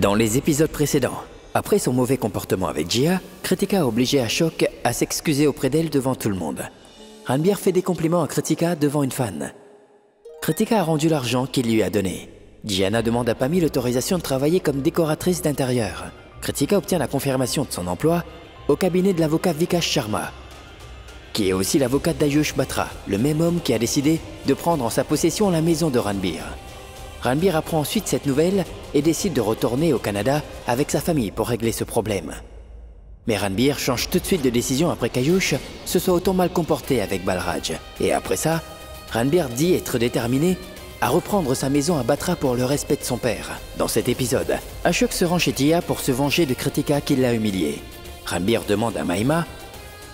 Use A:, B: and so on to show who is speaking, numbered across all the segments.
A: Dans les épisodes précédents, après son mauvais comportement avec Jia, Kritika a obligé Ashok à s'excuser auprès d'elle devant tout le monde. Ranbir fait des compliments à Kritika devant une fan. Kritika a rendu l'argent qu'il lui a donné. Gianna demande à Pami l'autorisation de travailler comme décoratrice d'intérieur. Kritika obtient la confirmation de son emploi au cabinet de l'avocat Vikash Sharma, qui est aussi l'avocat d'Ayush Batra, le même homme qui a décidé de prendre en sa possession la maison de Ranbir. Ranbir apprend ensuite cette nouvelle et décide de retourner au Canada avec sa famille pour régler ce problème. Mais Ranbir change tout de suite de décision après qu'Ayush se soit autant mal comporté avec Balraj. Et après ça, Ranbir dit être déterminé à reprendre sa maison à Batra pour le respect de son père. Dans cet épisode, Ashok se rend chez Jia pour se venger de Kritika qui l'a humilié. Ranbir demande à Mahima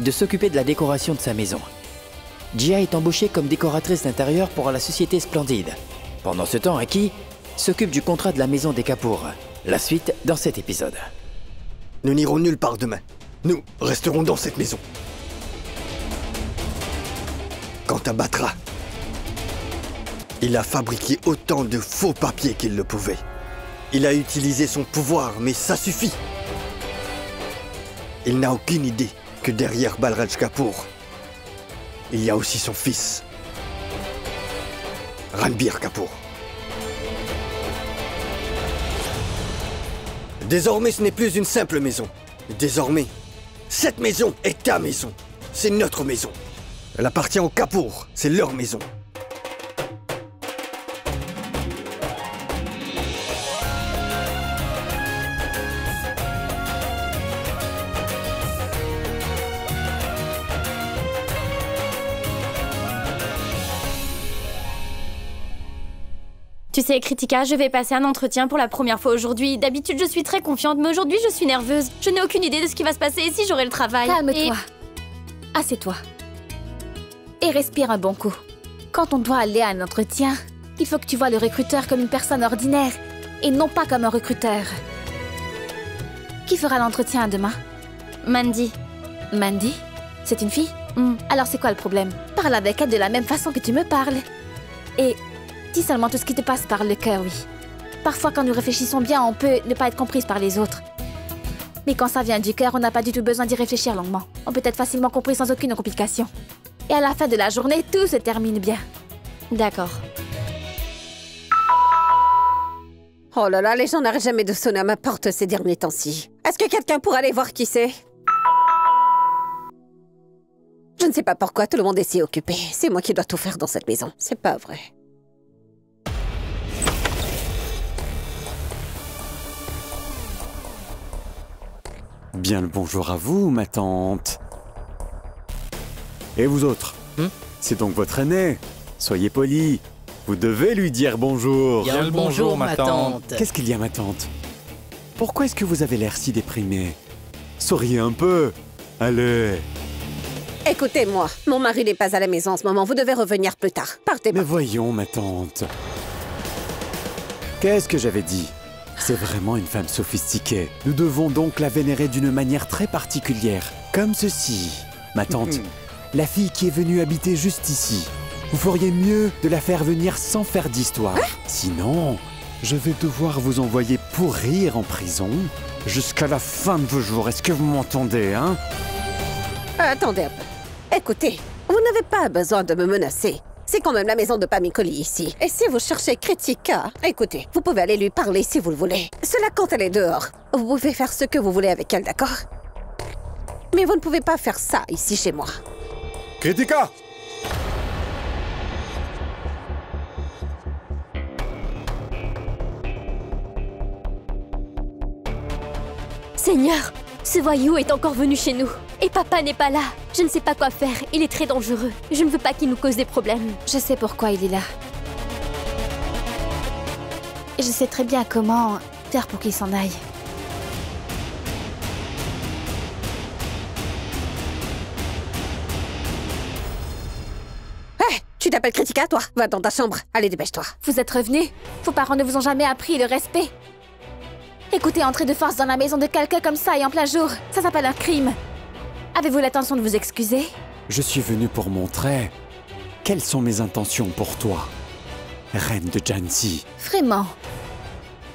A: de s'occuper de la décoration de sa maison. Jia est embauchée comme décoratrice d'intérieur pour la société Splendide. Pendant ce temps, Aki s'occupe du contrat de la maison des Kapoor. La suite dans cet épisode.
B: Nous n'irons nulle part demain. Nous resterons dans cette maison. Quant à Batra, il a fabriqué autant de faux papiers qu'il le pouvait. Il a utilisé son pouvoir, mais ça suffit. Il n'a aucune idée que derrière Balraj Kapoor, il y a aussi son fils, Ranbir Kapoor. Désormais, ce n'est plus une simple maison. Désormais, cette maison est ta maison. C'est notre maison. Elle appartient aux Kapoor. C'est leur maison.
C: Tu sais, Kritika, je vais passer un entretien pour la première fois aujourd'hui. D'habitude, je suis très confiante, mais aujourd'hui, je suis nerveuse. Je n'ai aucune idée de ce qui va se passer et si j'aurai le travail.
D: Calme-toi. Assieds-toi. Et respire un bon coup. Quand on doit aller à un entretien, il faut que tu vois le recruteur comme une personne ordinaire et non pas comme un recruteur. Qui fera l'entretien demain?
C: Mandy.
D: Mandy? C'est une fille? Alors c'est quoi le problème? Parle avec elle de la même façon que tu me parles. Et dis seulement tout ce qui te passe par le cœur, oui. Parfois, quand nous réfléchissons bien, on peut ne pas être comprise par les autres. Mais quand ça vient du cœur, on n'a pas du tout besoin d'y réfléchir longuement. On peut être facilement compris sans aucune complication. Et à la fin de la journée, tout se termine bien.
C: D'accord.
E: Oh là là, les gens n'arrêtent jamais de sonner à ma porte ces derniers temps-ci. Est-ce que quelqu'un pourrait aller voir qui c'est? Je ne sais pas pourquoi tout le monde est si occupé. C'est moi qui dois tout faire dans cette maison. C'est pas vrai.
F: Bien le bonjour à vous, ma tante. Et vous autres, c'est donc votre aîné. Soyez polis. Vous devez lui dire bonjour.
G: Bien le bonjour, ma tante.
F: Qu'est-ce qu'il y a, ma tante? Pourquoi est-ce que vous avez l'air si déprimé? Souriez un peu. Allez.
E: Écoutez-moi, mon mari n'est pas à la maison en ce moment. Vous devez revenir plus tard. Partez pas.
F: Mais voyons, ma tante. Qu'est-ce que j'avais dit? C'est vraiment une femme sophistiquée. Nous devons donc la vénérer d'une manière très particulière. Comme ceci. Ma tante, la fille qui est venue habiter juste ici. Vous feriez mieux de la faire venir sans faire d'histoire. Sinon, je vais devoir vous envoyer pourrir en prison jusqu'à la fin de vos jours. Est-ce que vous m'entendez, hein?
E: Attendez un peu. Écoutez, vous n'avez pas besoin de me menacer. C'est quand même la maison de Pamikoli ici. Et si vous cherchez Kritika, écoutez, vous pouvez aller lui parler si vous le voulez. Cela quand elle est dehors. Vous pouvez faire ce que vous voulez avec elle, d'accord? Mais vous ne pouvez pas faire ça ici chez moi.
F: Kritika!
C: Seigneur, ce voyou est encore venu chez nous. Et papa n'est pas là. Je ne sais pas quoi faire. Il est très dangereux. Je ne veux pas qu'il nous cause des problèmes.
D: Je sais pourquoi il est là. Et je sais très bien comment faire pour qu'il s'en aille.
E: Hé, tu t'appelles Kritika, toi? Va dans ta chambre. Allez, dépêche-toi.
D: Vous êtes revenus? Vos parents ne vous ont jamais appris le respect. Écoutez, entrer de force dans la maison de quelqu'un comme ça et en plein jour, ça s'appelle un crime. Avez-vous l'intention de vous excuser?
F: Je suis venu pour montrer quelles sont mes intentions pour toi, reine de Jhansi.
D: Vraiment?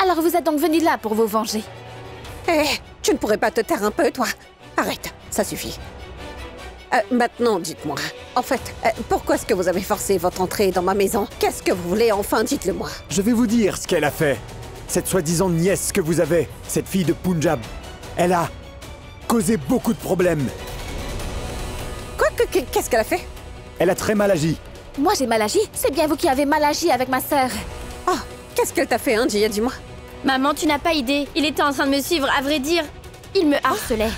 D: Alors vous êtes donc venu là pour vous venger.
E: Eh, tu ne pourrais pas te taire un peu, toi? Arrête, ça suffit. Maintenant, dites-moi. En fait, pourquoi est-ce que vous avez forcé votre entrée dans ma maison? Qu'est-ce que vous voulez? Enfin, dites-le-moi.
F: Je vais vous dire ce qu'elle a fait. Cette soi-disant nièce que vous avez, cette fille de Punjab, elle a causé beaucoup de problèmes.
E: Quoi? Qu'est-ce qu'elle a fait?
F: Elle a très mal agi.
D: Moi j'ai mal agi? C'est bien vous qui avez mal agi avec ma sœur.
E: Oh, qu'est-ce qu'elle t'a fait, hein, Gia, dis-moi?
C: Maman, tu n'as pas idée. Il était en train de me suivre, à vrai dire. Il me harcelait.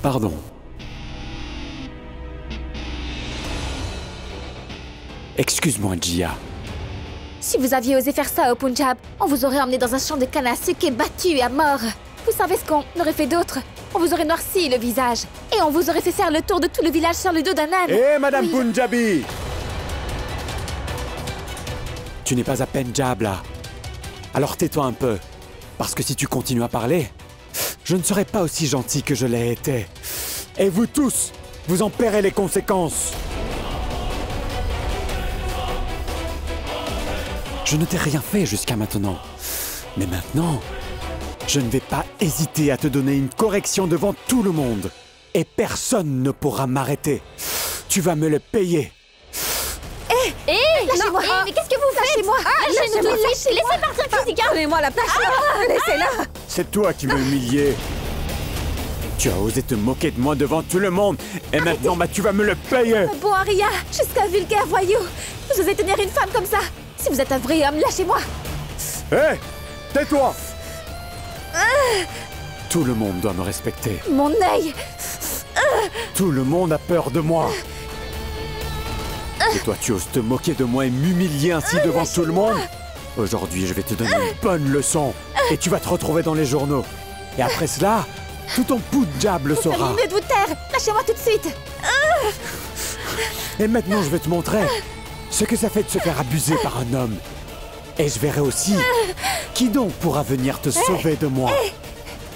F: Pardon. Excuse-moi, Gia.
D: Si vous aviez osé faire ça au Punjab, on vous aurait emmené dans un champ de canne à sucre et battu à mort. Vous savez ce qu'on aurait fait d'autre? On vous aurait noirci le visage. Et on vous aurait fait faire le tour de tout le village sur le dos d'un âne.
F: Hé, Madame
D: Oui.
F: Punjabi! Tu n'es pas à Punjab, là. Alors tais-toi un peu. Parce que si tu continues à parler, je ne serai pas aussi gentil que je l'ai été. Et vous tous, vous en paierez les conséquences. Je ne t'ai rien fait jusqu'à maintenant. Mais maintenant, je ne vais pas hésiter à te donner une correction devant tout le monde. Et personne ne pourra m'arrêter. Tu vas me le payer.
D: Lâchez-moi.
C: Mais qu'est-ce que vous faites?
D: Lâchez-moi.
C: Lâchez-nous tout de suite. Laissez partir Kritika.
E: Donnez-moi la place. Laissez-la.
F: C'est toi qui m'as humilié. Tu as osé te moquer de moi devant tout le monde. Et maintenant, tu vas me le payer.
D: Bon, Aria, jusqu'à vulgaire voyou. Vous osez tenir une femme comme ça? Si vous êtes un vrai homme, lâchez-moi.
F: Hé, tais-toi. Tout le monde doit me respecter.
D: Mon œil.
F: Tout le monde a peur de moi. Et toi, tu oses te moquer de moi et m'humilier ainsi devant tout le monde? Aujourd'hui, je vais te donner une bonne leçon. Et tu vas te retrouver dans les journaux. Et après cela, tout ton Punjab le saura.
D: Mieux de vous taire. Lâchez-moi tout de suite.
F: Et maintenant, je vais te montrer ce que ça fait de se faire abuser par un homme. Et je verrai aussi qui donc pourra venir te sauver de moi.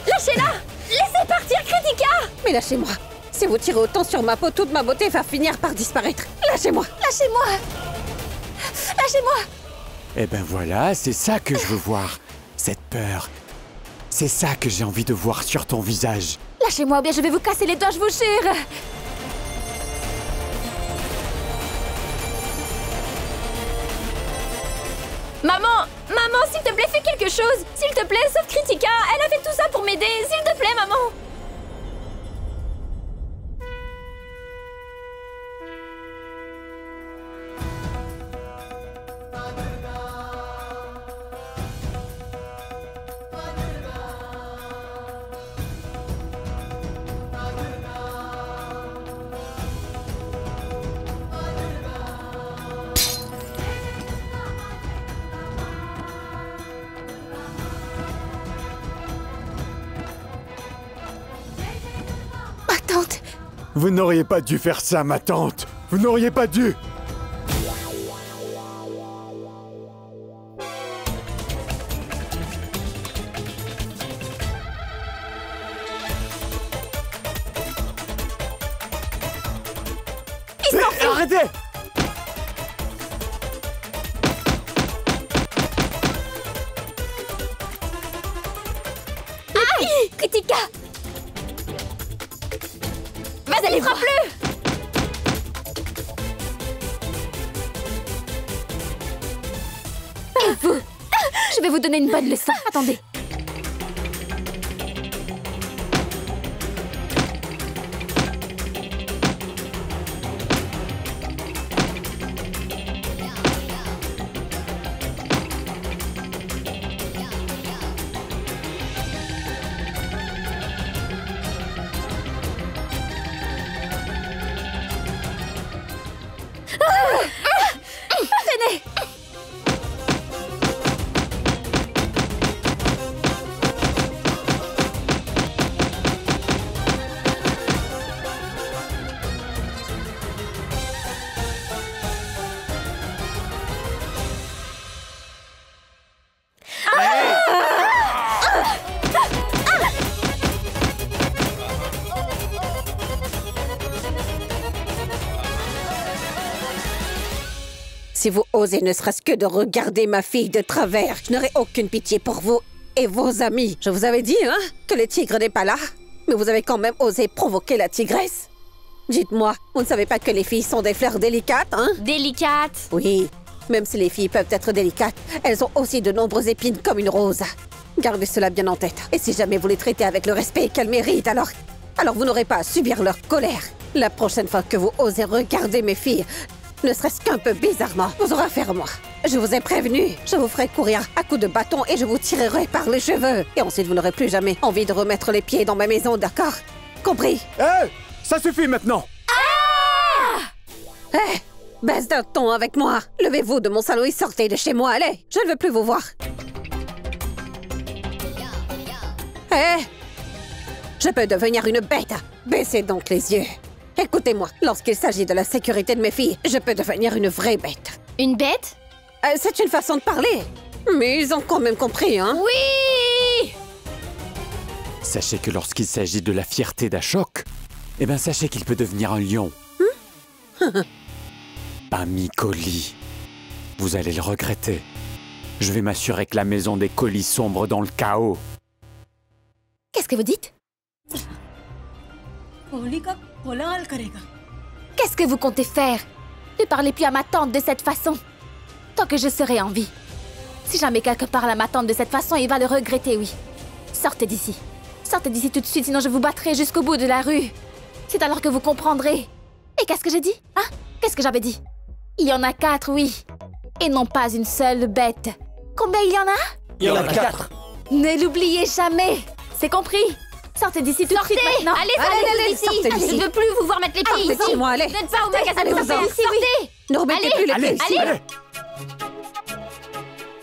C: Lâchez-la. Laissez partir Kritika.
E: Mais lâchez-moi. Si vous tirez autant sur ma peau, toute ma beauté va finir par disparaître. Lâchez-moi.
D: Lâchez-moi. Lâchez-moi.
F: Eh ben voilà, c'est ça que je veux voir. Cette peur. C'est ça que j'ai envie de voir sur ton visage.
D: Lâchez-moi ou bien je vais vous casser les doigts, je vous jure.
C: Maman, s'il te plaît, fais quelque chose. S'il te plaît, sauve Kritika. Elle a fait tout ça pour m'aider. S'il te plaît, maman.
D: Ma tante.
F: Vous n'auriez pas dû faire ça, ma tante. Vous n'auriez pas dû. Arrêtez!
C: Aïe, Kritika. Vas-y, frappe-le.
D: Et vous? Je vais vous donner une bonne leçon. Attendez. Tenez.
E: si vous osez ne serait-ce que de regarder ma fille de travers, je n'aurai aucune pitié pour vous et vos amis. Je vous avais dit, hein, que le tigre n'est pas là. Mais vous avez quand même osé provoquer la tigresse. Dites-moi, vous ne savez pas que les filles sont des fleurs délicates, hein?
C: Délicate.
E: Oui, même si les filles peuvent être délicates, elles ont aussi de nombreuses épines comme une rose. Gardez cela bien en tête. Et si jamais vous les traitez avec le respect qu'elles méritent, alors vous n'aurez pas à subir leur colère. La prochaine fois que vous osez regarder mes filles, ne serait-ce qu'un peu bizarrement, vous aurez affaire à moi. Je vous ai prévenu, je vous ferai courir à coups de bâton et je vous tirerai par les cheveux. Et ensuite, vous n'aurez plus jamais envie de remettre les pieds dans ma maison, d'accord? Compris?
F: Hé! Ça suffit maintenant!
E: Hé! Baisse d'un ton avec moi. Levez-vous de mon salon et sortez de chez moi, allez. Je ne veux plus vous voir. Hé! Je peux devenir une bête. Baissez donc les yeux. Écoutez-moi, lorsqu'il s'agit de la sécurité de mes filles, je peux devenir une vraie bête.
C: Une bête?
E: C'est une façon de parler. Mais ils ont quand même compris, hein?
C: Oui!
F: Sachez que lorsqu'il s'agit de la fierté d'Ashok, eh bien sachez qu'il peut devenir un lion. Pami Collie. Vous allez le regretter. Je vais m'assurer que la maison des colis sombre dans le chaos.
D: Qu'est-ce que vous dites? Qu'est-ce que vous comptez faire? Ne parlez plus à ma tante de cette façon. Tant que je serai en vie. Si jamais quelqu'un parle à ma tante de cette façon, il va le regretter, oui. Sortez d'ici. Sortez d'ici tout de suite, sinon je vous battrai jusqu'au bout de la rue. C'est alors que vous comprendrez. Et qu'est-ce que j'ai dit? Hein? Qu'est-ce que j'avais dit? Il y en a 4, oui. Et non pas une seule bête. Combien il y en a?
B: Il y en a 4.
D: Ne l'oubliez jamais. C'est compris? Sortez d'ici tout de suite maintenant.
C: Allez,
E: Allez,
C: sortez
E: sortez
C: d'ici.
E: d'ici.
C: Je ne veux plus vous voir mettre les pieds
E: Sortez de
C: ici.
E: chez moi, allez.
C: Vous n'êtes pas au magasin,
E: Allez-vous-en.
C: sortez d'ici, oui.
E: Ne remettez plus les pieds ici.
C: allez.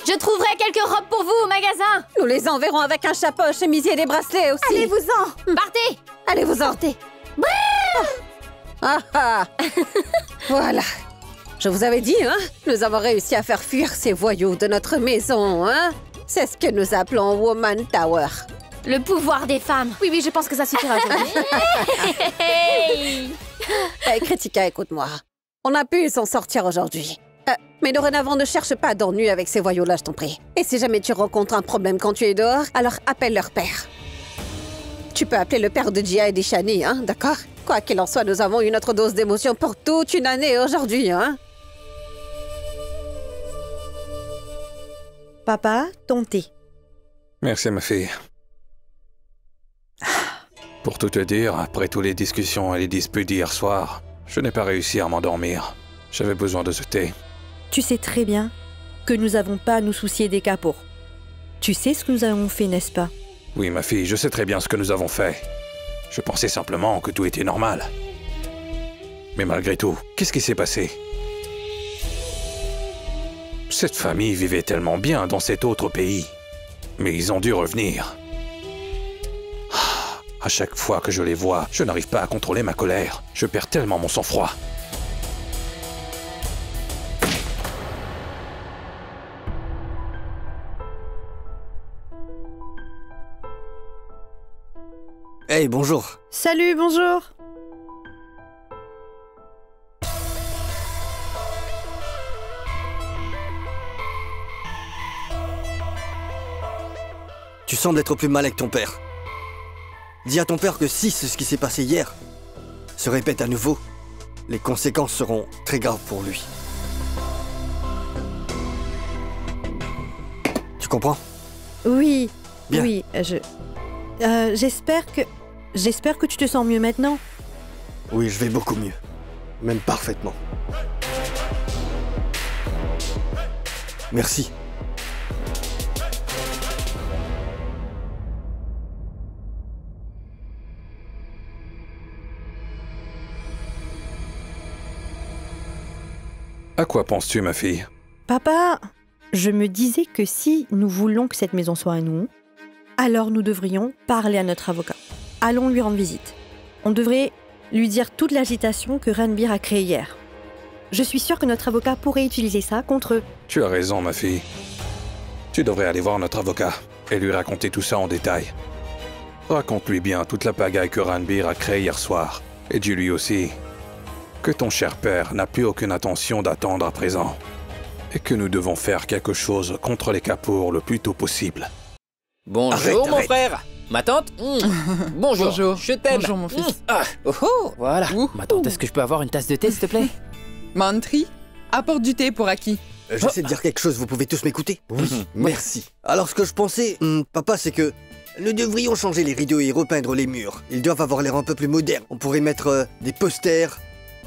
C: Je trouverai quelques robes pour vous au magasin.
E: Nous les enverrons avec un chapeau, chemisier et des bracelets aussi.
D: Allez-vous-en.
C: Partez.
E: Allez-vous-en. Ah ah. Voilà. Je vous avais dit, hein? Nous avons réussi à faire fuir ces voyous de notre maison, hein? C'est ce que nous appelons Woman Tower.
C: Le pouvoir des femmes.
D: Oui, je pense que ça suffira aujourd'hui.
C: Hey.
E: Hey, Kritika, écoute-moi. On a pu s'en sortir aujourd'hui. Mais dorénavant, ne cherche pas d'ennui avec ces voyous-là, je t'en prie. Et si jamais tu rencontres un problème quand tu es dehors, alors appelle leur père. Tu peux appeler le père de Jia et d'Ishani, hein, d'accord? Quoi qu'il en soit, nous avons eu notre dose d'émotion pour toute une année aujourd'hui, hein?
G: Papa, ton thé.
H: Merci, ma fille. Pour tout te dire, après toutes les discussions et les disputes d'hier soir, je n'ai pas réussi à m'endormir. J'avais besoin de ce thé.
G: Tu sais très bien que nous n'avons pas à nous soucier des capots. Tu sais ce que nous avons fait, n'est-ce pas?
H: Oui, ma fille, je sais très bien ce que nous avons fait. Je pensais simplement que tout était normal. Mais malgré tout, qu'est-ce qui s'est passé? Cette famille vivait tellement bien dans cet autre pays. Mais ils ont dû revenir. À chaque fois que je les vois, je n'arrive pas à contrôler ma colère. Je perds tellement mon sang-froid.
B: Hey, bonjour.
G: Salut, bonjour.
B: Tu sembles être plus mal avec ton père. Dis à ton père que si ce qui s'est passé hier se répète à nouveau, les conséquences seront très graves pour lui. Tu comprends?
G: Oui,
B: Bien.
G: oui, j'espère que tu te sens mieux maintenant.
B: Oui, je vais beaucoup mieux. Même parfaitement. Merci.
H: À quoi penses-tu, ma fille?
G: Papa, je me disais que si nous voulons que cette maison soit à nous, alors nous devrions parler à notre avocat. Allons lui rendre visite. On devrait lui dire toute l'agitation que Ranbir a créée hier. Je suis sûre que notre avocat pourrait utiliser ça contre eux.
H: Tu as raison, ma fille. Tu devrais aller voir notre avocat et lui raconter tout ça en détail. Raconte-lui bien toute la pagaille que Ranbir a créée hier soir. Et dis-lui aussi que ton cher père n'a plus aucune intention d'attendre à présent. Et que nous devons faire quelque chose contre les Kapoor le plus tôt possible.
A: Bonjour
B: Arrête,
A: mon
B: arrête.
A: frère. Ma tante. Bonjour.
I: Bonjour.
A: Je t'aime.
I: Bonjour, mon fils.
A: Ah, oh, oh, voilà.
I: Ouh.
A: Ma tante, est-ce que je peux avoir une tasse de thé, s'il te plaît?
I: Mantri, apporte du thé pour Aki.
B: J'essaie de dire quelque chose, vous pouvez tous m'écouter? Oui, merci. Alors ce que je pensais, papa, c'est que nous devrions changer les rideaux et repeindre les murs. Ils doivent avoir l'air un peu plus modernes. On pourrait mettre des posters,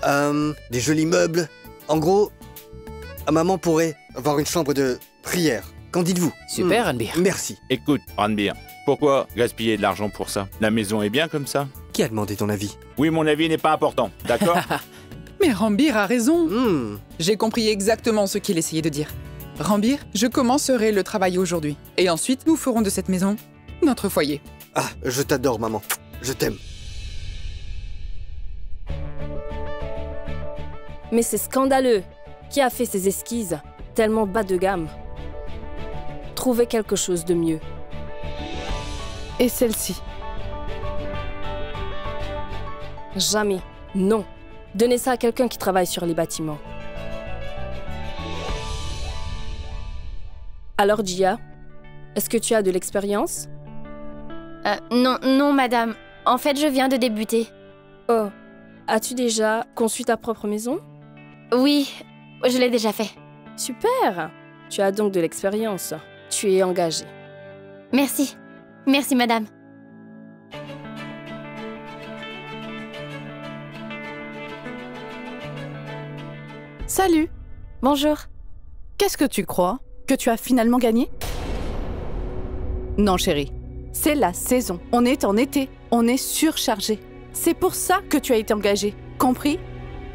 B: des jolis meubles. En gros, maman pourrait avoir une chambre de prière. Qu'en dites-vous?
A: Super, Ranbir.
B: Merci.
J: Écoute, Ranbir, pourquoi gaspiller de l'argent pour ça? La maison est bien comme ça?
B: Qui a demandé ton avis?
J: Oui, mon avis n'est pas important, d'accord?
I: Mais Ranbir a raison.
B: Hmm.
I: J'ai compris exactement ce qu'il essayait de dire. Ranbir, je commencerai le travail aujourd'hui. Et ensuite, nous ferons de cette maison notre foyer.
B: Ah, je t'adore, maman. Je t'aime.
K: Mais c'est scandaleux. Qui a fait ces esquisses tellement bas de gamme? Trouvez quelque chose de mieux.
I: Et celle-ci?
K: Jamais. Non. Donnez ça à quelqu'un qui travaille sur les bâtiments. Alors, Jia, est-ce que tu as de l'expérience?
C: Non, madame. En fait, je viens de débuter.
K: Oh, as-tu déjà conçu ta propre maison?
C: Oui, je l'ai déjà fait.
K: Super! Tu as donc de l'expérience. Tu es engagée.
C: Merci. Merci, madame.
L: Salut!
C: Bonjour.
L: Qu'est-ce que tu crois? Que tu as finalement gagné? Non, chérie. C'est la saison. On est en été. On est surchargé. C'est pour ça que tu as été engagée. Compris?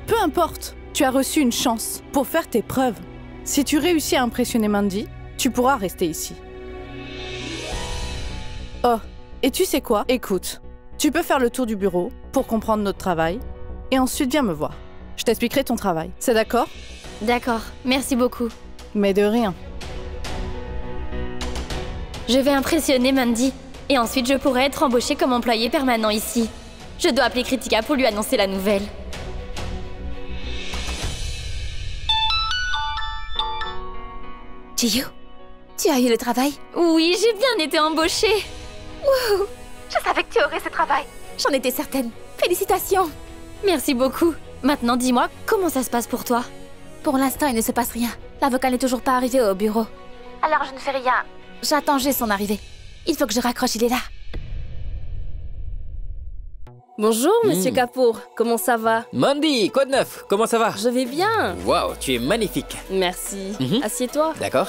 L: Peu importe. Tu as reçu une chance pour faire tes preuves. Si tu réussis à impressionner Mandy, tu pourras rester ici. Oh, et tu sais quoi? Écoute, tu peux faire le tour du bureau pour comprendre notre travail et ensuite viens me voir. Je t'expliquerai ton travail. C'est d'accord?
C: D'accord, merci beaucoup.
L: Mais de rien.
C: Je vais impressionner Mandy. Et ensuite, je pourrai être embauchée comme employée permanent ici. Je dois appeler Kritika pour lui annoncer la nouvelle.
D: Chiyu, tu as eu le travail?
C: Oui, j'ai bien été embauchée.
D: Wouhou! Je savais que tu aurais ce travail. J'en étais certaine. Félicitations!
C: Merci beaucoup. Maintenant, dis-moi, comment ça se passe pour toi?
D: Pour l'instant, il ne se passe rien. L'avocat n'est toujours pas arrivé au bureau. Alors je ne fais rien. J'attends juste son arrivée. Il faut que je raccroche, il est là.
K: Bonjour, monsieur Kapoor. Comment ça va?
A: Mandy, quoi de neuf? Comment ça va?
K: Je vais bien.
A: Waouh, tu es magnifique.
K: Merci. Assieds-toi.
A: D'accord.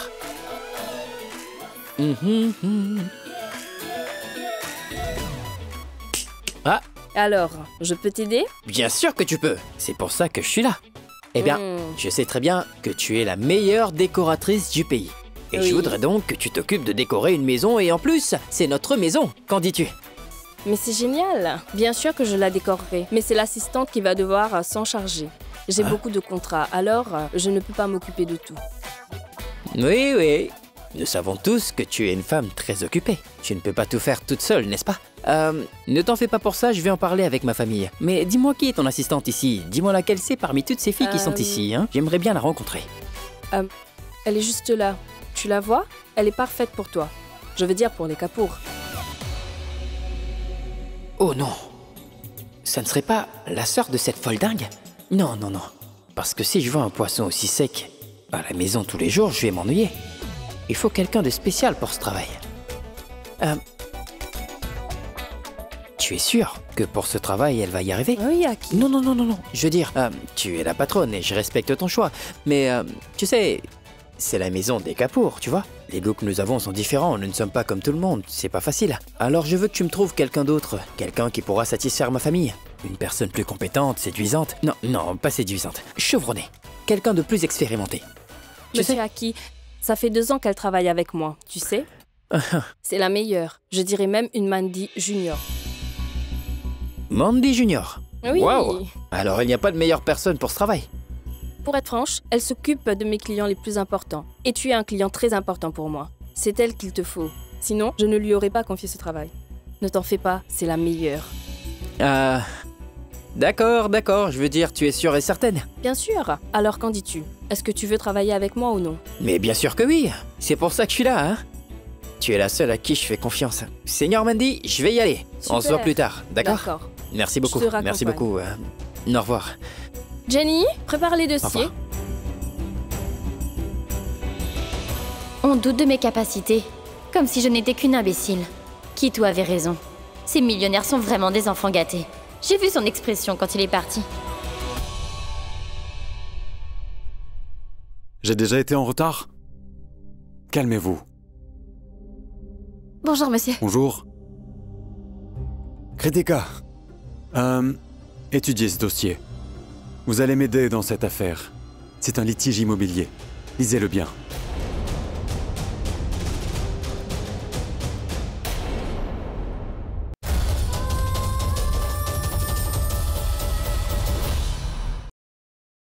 A: Ah,
K: Alors, je peux t'aider?
A: bien sûr que tu peux. C'est pour ça que je suis là. Eh bien, je sais très bien que tu es la meilleure décoratrice du pays. Et
K: Oui.
A: je voudrais donc que tu t'occupes de décorer une maison et en plus, c'est notre maison. Qu'en dis-tu?
K: Mais c'est génial. Bien sûr que je la décorerai. Mais c'est l'assistante qui va devoir s'en charger. J'ai beaucoup de contrats, alors je ne peux pas m'occuper de tout.
A: Oui, oui. Nous savons tous que tu es une femme très occupée. Tu ne peux pas tout faire toute seule, n'est-ce pas? Ne t'en fais pas pour ça, je vais en parler avec ma famille. Mais dis-moi qui est ton assistante ici. Dis-moi laquelle c'est parmi toutes ces filles qui sont ici, hein. J'aimerais bien la rencontrer.
K: Elle est juste là. Tu la vois? Elle est parfaite pour toi. Je veux dire pour les Kapoor.
A: Oh non. Ça ne serait pas la sœur de cette folle dingue? Non, non, non. Parce que si je vois un poisson aussi sec à la maison tous les jours, je vais m'ennuyer. Il faut quelqu'un de spécial pour ce travail. Tu es sûr que pour ce travail, elle va y arriver?
K: Oui, Aki.
A: Non, non, non, non, non. Je veux dire, tu es la patronne et je respecte ton choix. Mais, tu sais, c'est la maison des Kapoor, tu vois. Les goûts que nous avons sont différents, nous ne sommes pas comme tout le monde, c'est pas facile. Alors je veux que tu me trouves quelqu'un d'autre, quelqu'un qui pourra satisfaire ma famille. Une personne plus compétente, séduisante. Non, non, pas séduisante. Chevronnée. Quelqu'un de plus expérimenté.
K: Monsieur Aki, ça fait 2 ans qu'elle travaille avec moi, tu sais? C'est la meilleure. Je dirais même une Mandy Junior.
A: Mandy Junior.
K: Oui.
A: Waouh. Alors il n'y a pas de meilleure personne pour ce travail.
K: Pour être franche, elle s'occupe de mes clients les plus importants. Et tu es un client très important pour moi. C'est elle qu'il te faut. Sinon, je ne lui aurais pas confié ce travail. Ne t'en fais pas, c'est la meilleure.
A: D'accord, d'accord, je veux dire, tu es sûre et certaine.
K: Bien sûr. Alors qu'en dis-tu? Est-ce que tu veux travailler avec moi ou non?
A: Mais bien sûr que oui. C'est pour ça que je suis là, hein. Tu es la seule à qui je fais confiance. Seigneur Mandy, je vais y aller. On se voit
K: Super.
A: plus tard, d'accord?
K: D'accord.
A: Merci beaucoup.
K: Je te raccompagne.
A: Merci beaucoup. Au revoir.
K: Jenny, prépare les
A: Au
K: dossiers.
A: revoir.
C: On doute de mes capacités. Comme si je n'étais qu'une imbécile. Kito avait raison. Ces millionnaires sont vraiment des enfants gâtés. J'ai vu son expression quand il est parti.
F: J'ai déjà été en retard? Calmez-vous.
D: Bonjour, monsieur.
F: Bonjour. Kritika, étudiez ce dossier. Vous allez m'aider dans cette affaire. C'est un litige immobilier. Lisez-le bien.